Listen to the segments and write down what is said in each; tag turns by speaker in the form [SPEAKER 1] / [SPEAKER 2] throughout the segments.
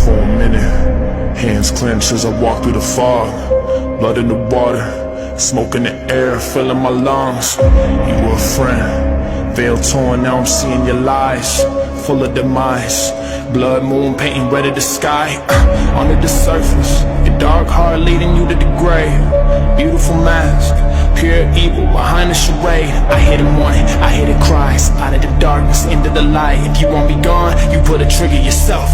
[SPEAKER 1] for a minute. Hands clenched as I walk through the fog. Blood in the water, smoke in the air, filling my lungs. You were a friend, veil torn, now I'm seeing your lies. Full of demise, blood moon painting red of the sky. Under the surface, your dark heart leading you to the grave. Beautiful mask, pure evil behind the charade. I hear the mourning, I hear the cries. Out of the darkness, into the light. If you want me gone, you put a trigger yourself.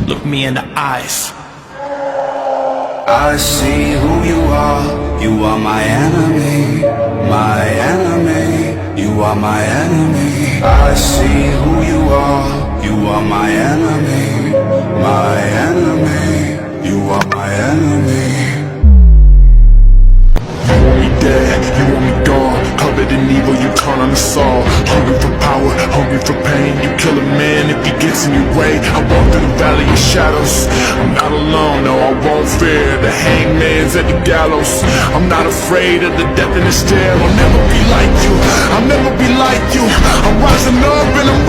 [SPEAKER 1] Look me in the eyes.
[SPEAKER 2] I see who you are. You are my enemy, my enemy. You are my enemy. I see who you are. You are my enemy, my enemy. You are my enemy.
[SPEAKER 1] You want me dead, you want me gone. Covered in evil, you turn on us all. Hungry for power, hungry for pain. You kill a man if he gets in your way. I walk through the valley of shadows. I'm not alone, no, I won't fear. The hangman's at the gallows. I'm not afraid of the death in the stair. I'll never be like you, I'll never be like you. I'm rising up and I'm